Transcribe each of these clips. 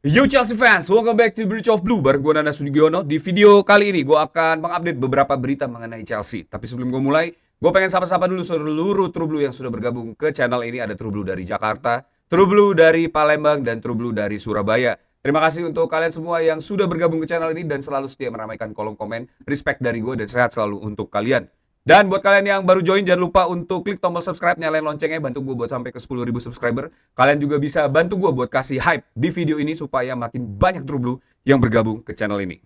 Yo Chelsea fans, welcome back to Bridge of Blue bareng gue Nana Sugiono. Di video kali ini gue akan mengupdate beberapa berita mengenai Chelsea. Tapi sebelum gue mulai, gue pengen sapa-sapa dulu seluruh True Blue yang sudah bergabung ke channel ini. Ada True Blue dari Jakarta, True Blue dari Palembang, dan True Blue dari Surabaya. Terima kasih untuk kalian semua yang sudah bergabung ke channel ini dan selalu setia meramaikan kolom komen. Respect dari gue dan sehat selalu untuk kalian. Dan buat kalian yang baru join, jangan lupa untuk klik tombol subscribe, nyalain loncengnya, bantu gue buat sampai ke 10.000 subscriber. Kalian juga bisa bantu gue buat kasih hype di video ini supaya makin banyak True Blue yang bergabung ke channel ini.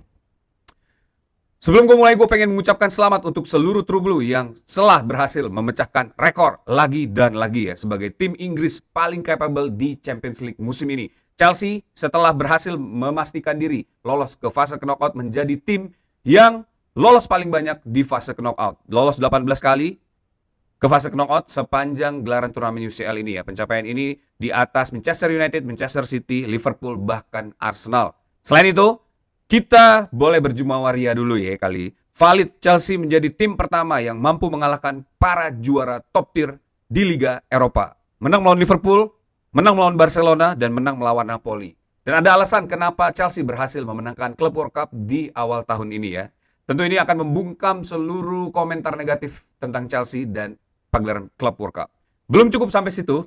Sebelum gue mulai, gue pengen mengucapkan selamat untuk seluruh True Blue yang telah berhasil memecahkan rekor lagi dan lagi ya sebagai tim Inggris paling capable di Champions League musim ini. Chelsea setelah berhasil memastikan diri lolos ke fase knockout menjadi tim yang lolos paling banyak di fase knockout. Lolos 18 kali ke fase knockout sepanjang gelaran turnamen UCL ini ya. Pencapaian ini di atas Manchester United, Manchester City, Liverpool, bahkan Arsenal. Selain itu, kita boleh berjumawa ria dulu ya kali. Valid Chelsea menjadi tim pertama yang mampu mengalahkan para juara top tier di Liga Eropa. Menang melawan Liverpool, menang melawan Barcelona, dan menang melawan Napoli. Dan ada alasan kenapa Chelsea berhasil memenangkan Club World Cup di awal tahun ini ya. Tentu ini akan membungkam seluruh komentar negatif tentang Chelsea dan pagelaran Club World Cup. Belum cukup sampai situ,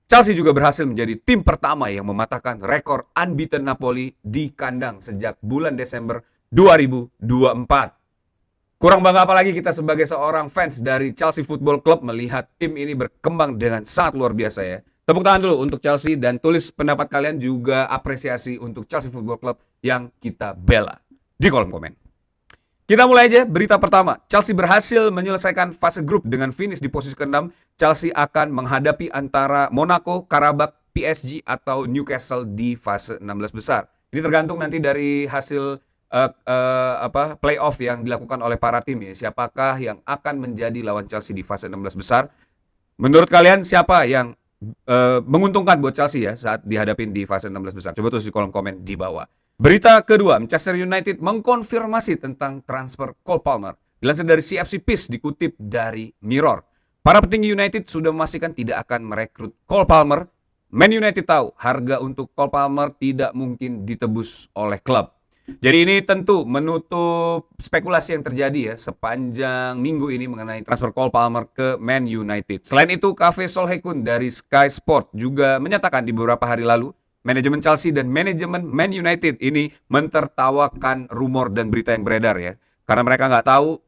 Chelsea juga berhasil menjadi tim pertama yang mematahkan rekor unbeaten Napoli di kandang sejak bulan Desember 2024. Kurang bangga apalagi kita sebagai seorang fans dari Chelsea Football Club melihat tim ini berkembang dengan sangat luar biasa ya. Tepuk tangan dulu untuk Chelsea dan tulis pendapat kalian juga apresiasi untuk Chelsea Football Club yang kita bela di kolom komen. Kita mulai aja berita pertama. Chelsea berhasil menyelesaikan fase grup dengan finish di posisi ke-6. Chelsea akan menghadapi antara Monaco, Karabakh, PSG atau Newcastle di fase 16 besar. Ini tergantung nanti dari hasil playoff yang dilakukan oleh para tim ya. Siapakah yang akan menjadi lawan Chelsea di fase 16 besar? Menurut kalian siapa yang menguntungkan buat Chelsea ya saat dihadapin di fase 16 besar? Coba tulis di kolom komen di bawah. Berita kedua, Manchester United mengkonfirmasi tentang transfer Cole Palmer. Dilansir dari CFC Peace dikutip dari Mirror. Para petinggi United sudah memastikan tidak akan merekrut Cole Palmer. Man United tahu harga untuk Cole Palmer tidak mungkin ditebus oleh klub. Jadi ini tentu menutup spekulasi yang terjadi ya sepanjang minggu ini mengenai transfer Cole Palmer ke Man United. Selain itu, Kave Solhekun dari Sky Sport juga menyatakan di beberapa hari lalu manajemen Chelsea dan manajemen Man United ini mentertawakan rumor dan berita yang beredar ya. Karena mereka nggak tahu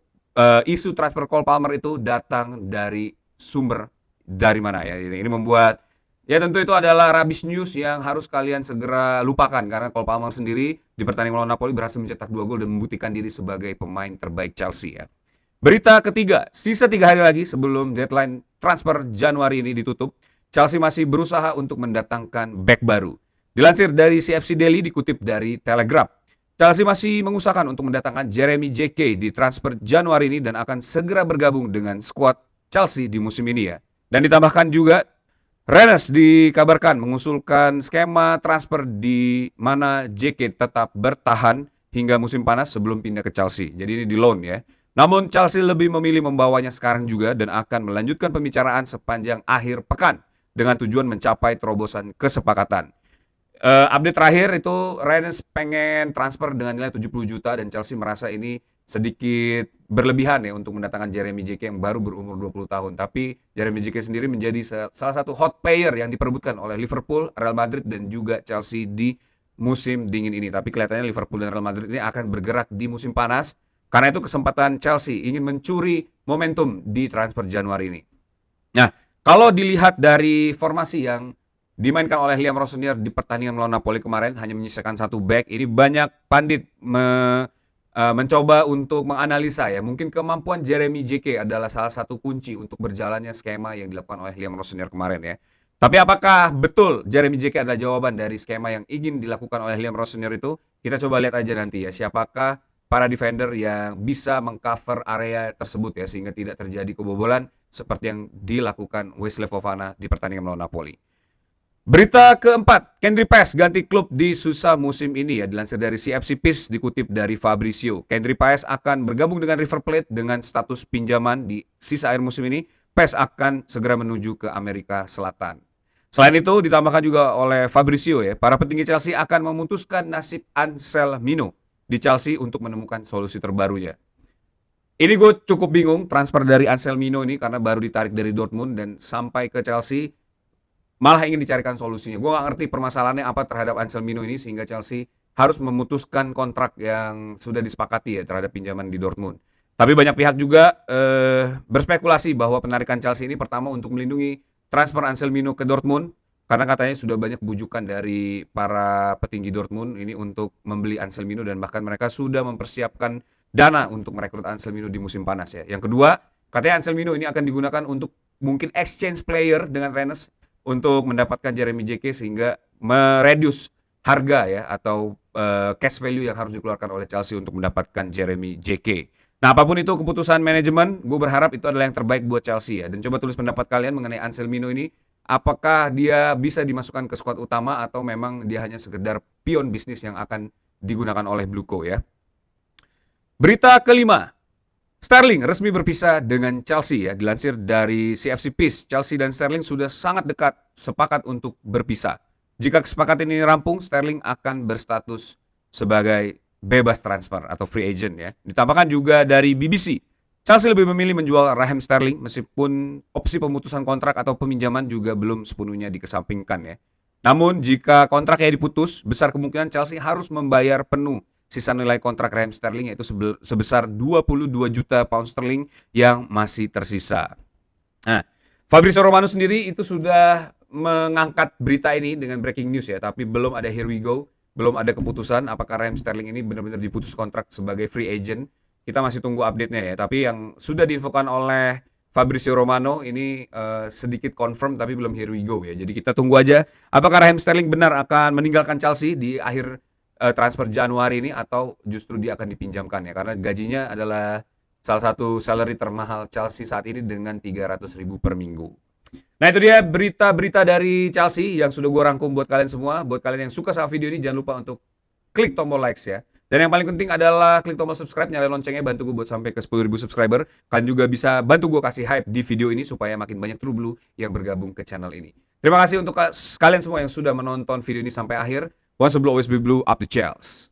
isu transfer Cole Palmer itu datang dari sumber dari mana ya. Ini membuat ya tentu itu adalah rubbish news yang harus kalian segera lupakan. Karena Cole Palmer sendiri di pertandingan melawan Napoli berhasil mencetak 2 gol dan membuktikan diri sebagai pemain terbaik Chelsea ya. Berita ketiga, sisa 3 hari lagi sebelum deadline transfer Januari ini ditutup, Chelsea masih berusaha untuk mendatangkan back baru. Dilansir dari CFC Daily dikutip dari Telegraph, Chelsea masih mengusahakan untuk mendatangkan Jeremy JK di transfer Januari ini dan akan segera bergabung dengan skuad Chelsea di musim ini ya. Dan ditambahkan juga, Rennes dikabarkan mengusulkan skema transfer di mana JK tetap bertahan hingga musim panas sebelum pindah ke Chelsea. Jadi ini di loan ya. Namun Chelsea lebih memilih membawanya sekarang juga dan akan melanjutkan pembicaraan sepanjang akhir pekan dengan tujuan mencapai terobosan kesepakatan. Update terakhir itu Rennes pengen transfer dengan nilai 70 juta dan Chelsea merasa ini sedikit berlebihan ya untuk mendatangkan Jeremy JK yang baru berumur 20 tahun. Tapi Jeremy JK sendiri menjadi salah satu hot player yang diperebutkan oleh Liverpool, Real Madrid dan juga Chelsea di musim dingin ini. Tapi kelihatannya Liverpool dan Real Madrid ini akan bergerak di musim panas. Karena itu kesempatan Chelsea ingin mencuri momentum di transfer Januari ini. Nah, kalau dilihat dari formasi yang dimainkan oleh Liam Rossonier di pertandingan melawan Napoli kemarin hanya menyisakan satu back. Ini banyak pandit mencoba untuk menganalisa ya. Mungkin kemampuan Jeremy JK adalah salah satu kunci untuk berjalannya skema yang dilakukan oleh Liam Rossonier kemarin ya. Tapi apakah betul Jeremy JK adalah jawaban dari skema yang ingin dilakukan oleh Liam Rossonier itu? Kita coba lihat aja nanti ya. Siapakah para defender yang bisa mengcover area tersebut ya sehingga tidak terjadi kebobolan seperti yang dilakukan Wesley Fofana di pertandingan melawan Napoli. Berita keempat, Kendry Paes ganti klub di Susa musim ini ya. Dilansir dari CFC Peace dikutip dari Fabrizio. Kendry Paes akan bergabung dengan River Plate dengan status pinjaman di sisa akhir musim ini. Paes akan segera menuju ke Amerika Selatan. Selain itu, ditambahkan juga oleh Fabrizio ya, para petinggi Chelsea akan memutuskan nasib Anselmino di Chelsea untuk menemukan solusi terbarunya. Ini gue cukup bingung transfer dari Anselmino ini karena baru ditarik dari Dortmund dan sampai ke Chelsea malah ingin dicarikan solusinya. Gue gak ngerti permasalahannya apa terhadap Anselmino ini sehingga Chelsea harus memutuskan kontrak yang sudah disepakati ya terhadap pinjaman di Dortmund. Tapi banyak pihak juga berspekulasi bahwa penarikan Chelsea ini pertama untuk melindungi transfer Anselmino ke Dortmund karena katanya sudah banyak bujukan dari para petinggi Dortmund ini untuk membeli Anselmino dan bahkan mereka sudah mempersiapkan dana untuk merekrut Anselmino di musim panas ya. Yang kedua, katanya Anselmino ini akan digunakan untuk mungkin exchange player dengan Rennes untuk mendapatkan Jeremy JK sehingga mereduce harga ya atau cash value yang harus dikeluarkan oleh Chelsea untuk mendapatkan Jeremy JK. Nah, apapun itu keputusan manajemen, gue berharap itu adalah yang terbaik buat Chelsea ya. Dan coba tulis pendapat kalian mengenai Anselmino ini. Apakah dia bisa dimasukkan ke skuad utama atau memang dia hanya sekedar pion bisnis yang akan digunakan oleh Bluco ya. Berita kelima, Sterling resmi berpisah dengan Chelsea ya. Dilansir dari CFC Peace, Chelsea dan Sterling sudah sangat dekat sepakat untuk berpisah. Jika kesepakatan ini rampung, Sterling akan berstatus sebagai bebas transfer atau free agent ya. Ditambahkan juga dari BBC, Chelsea lebih memilih menjual Raheem Sterling meskipun opsi pemutusan kontrak atau peminjaman juga belum sepenuhnya dikesampingkan ya. Namun jika kontraknya diputus, besar kemungkinan Chelsea harus membayar penuh sisa nilai kontrak Raheem Sterling yaitu sebesar 22 juta pound sterling yang masih tersisa. Nah, Fabrizio Romano sendiri itu sudah mengangkat berita ini dengan breaking news ya, tapi belum ada here we go. Belum ada keputusan apakah Raheem Sterling ini benar-benar diputus kontrak sebagai free agent. Kita masih tunggu update-nya ya. Tapi yang sudah diinfokan oleh Fabrizio Romano ini sedikit confirm tapi belum here we go ya. Jadi kita tunggu aja apakah Raheem Sterling benar akan meninggalkan Chelsea di akhir transfer Januari ini atau justru dia akan dipinjamkan ya. Karena gajinya adalah salah satu salary termahal Chelsea saat ini dengan 300.000 per minggu. Nah itu dia berita-berita dari Chelsea yang sudah gue rangkum buat kalian semua. Buat kalian yang suka sama video ini jangan lupa untuk klik tombol likes ya. Dan yang paling penting adalah klik tombol subscribe, nyalain loncengnya, bantu gue buat sampai ke 10.000 subscriber. Kalian juga bisa bantu gue kasih hype di video ini supaya makin banyak True Blue yang bergabung ke channel ini. Terima kasih untuk kalian semua yang sudah menonton video ini sampai akhir. Once a blue, always be blue, up the Chelsea.